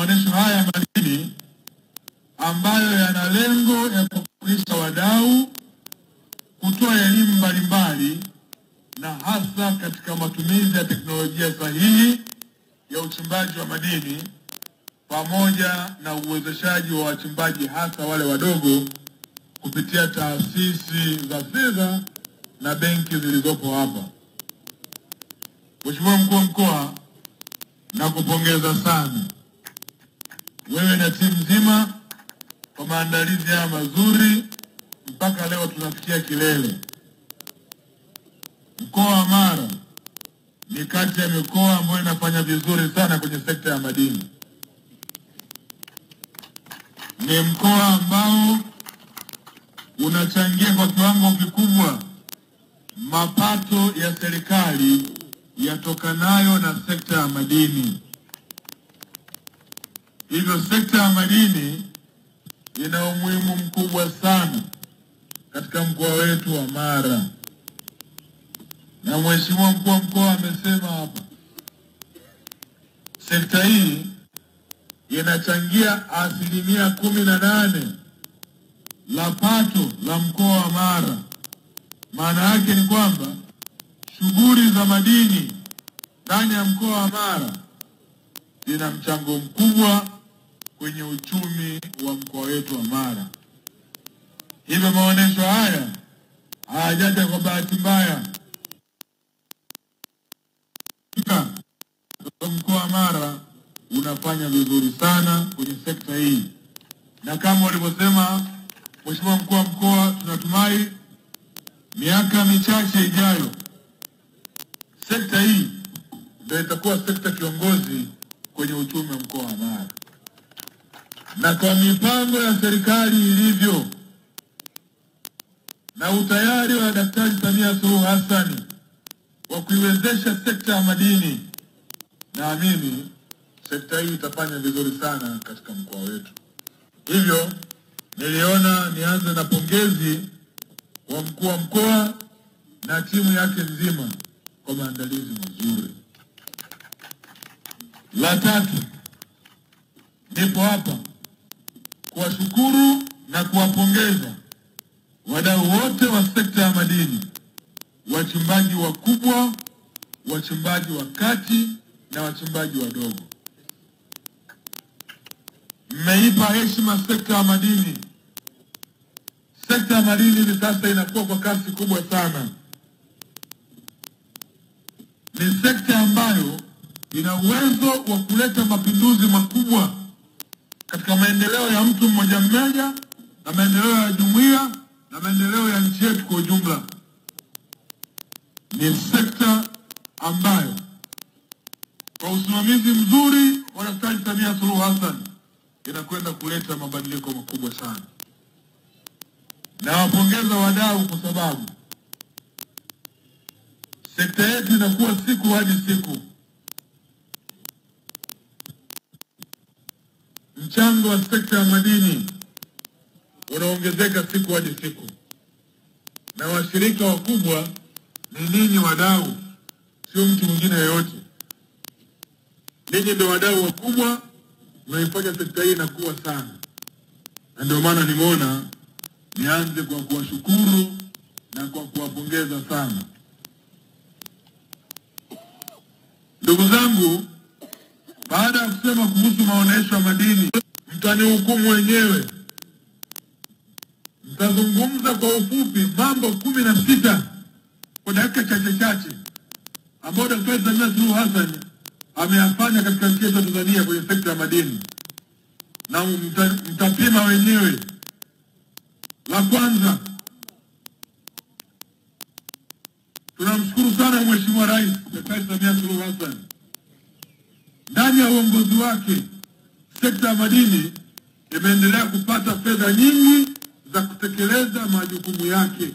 maonesho haya ya madini ambayo yana lengo ya kuhamasisha wadau, kutoa elimu mbalimbali na hasa katika matumizi ya teknolojia sahihi ya uchimbaji wa madini pamoja na uwezeshaji wa wachimbaji hasa wale wadogo kupitia taasisi za fedha na benki zilizopo hapa. Mheshimiwa Mkuu wa Mkoa, nakupongeza sana wewe na timu nzima kwa maandalizi haya mazuri mpaka leo tunafikia kilele. Mkoa wa Mara ni kati ya mikoa ambayo inafanya vizuri sana kwenye sekta ya madini. Ni mkoa ambao unachangia kwa kiwango kikubwa mapato ya serikali yatokanayo na sekta ya madini. Hivyo sekta ya madini ina umuhimu mkubwa sana katika mkoa wetu wa Mara. Na Mheshimiwa Mkuu wa Mkoa amesema hapa, sekta hii inachangia 18% la pato la mkoa wa Mara. Maana yake ni kwamba shughuli za madini ndani ya mkoa wa Mara zina mchango mkubwa kwenye uchumi wa mkoa wetu wa Mara. Hivyo maonesho haya hayajaja kwa bahati mbaya. Mkoa wa Mara unafanya vizuri sana kwenye sekta hii, na kama walivyosema Mheshimiwa Mkuu wa Mkoa, tunatumai miaka michache ijayo sekta hii ndio itakuwa sekta kiongozi kwenye uchumi wa mkoa wa Mara. Na kwa mipango ya serikali ilivyo na utayari wa Daktari Samia Suluhu Hassan wa kuiwezesha sekta ya madini, naamini sekta hii itafanya vizuri sana katika mkoa wetu. Hivyo niliona nianze na pongezi wa Mkuu wa Mkoa na timu yake nzima kwa maandalizi mazuri. La tatu, nipo hapa kuwashukuru na kuwapongeza wadau wote wa sekta ya madini, wachimbaji wakubwa, wachimbaji wa kati na wachimbaji wadogo. Mmeipa heshima sekta ya madini. Sekta ya madini hivi sasa inakuwa kwa kasi kubwa sana. Ni sekta ambayo ina uwezo wa kuleta mapinduzi makubwa katika maendeleo ya mtu mmoja mmoja na maendeleo ya jumuiya na maendeleo ya nchi yetu kwa ujumla. Ni sekta ambayo kwa usimamizi mzuri wa Daktari Samia Suluhu Hassan inakwenda kuleta mabadiliko makubwa sana. Na wapongeza wadau kwa sababu sekta yetu inakuwa siku hadi siku. Mchango wa sekta ya madini unaongezeka siku hadi siku. Na washirika wakubwa ni ninyi wadau, sio mtu mwingine yeyote. Ninyi ndio wadau wakubwa mnaifanya sekta hii inakuwa sana. Na ndio maana nimeona nianze kwa kuwashukuru na kwa kuwapongeza sana. Ndugu zangu, baada ya kusema kuhusu maonesho ya madini, mtanihukumu wenyewe. Mtazungumza kwa ufupi mambo 16 kwa dakika chache ambayo Daktari Samia Suluhu Hassan ameyafanya katika nchi yetu ya Tanzania kwenye sekta ya madini. Na mtapima wenyewe. La kwanza, tunamshukuru sana Mheshimiwa Rais Daktari Samia Suluhu Hassan. Ndani ya uongozi wake, sekta ya madini imeendelea kupata fedha nyingi za kutekeleza majukumu yake.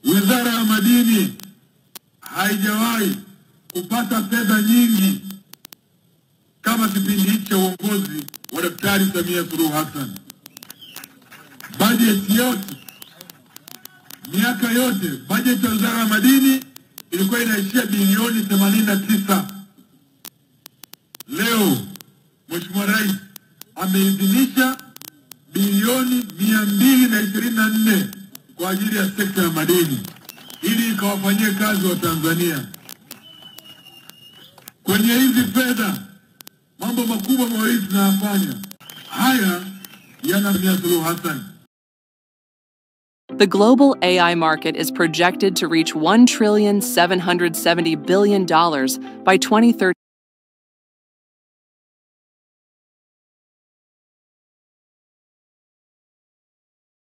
Wizara ya Madini haijawahi kupata fedha nyingi kama kipindi hiki cha uongozi wa Daktari Samia Suluhu Hassan. Bajeti yote, miaka yote, bajeti ya Wizara ya Madini ilikuwa inaishia bilioni 89. Leo ameidhinisha bilioni 224 kwa ajili ya sekta ya madini ili ikawafanyie kazi wa Tanzania. Kwenye hizi fedha mambo makubwa mawili tunayafanya. Haya yana Samia Suluhu Hassan. The global AI market is projected to reach $1,770 billion by 2030.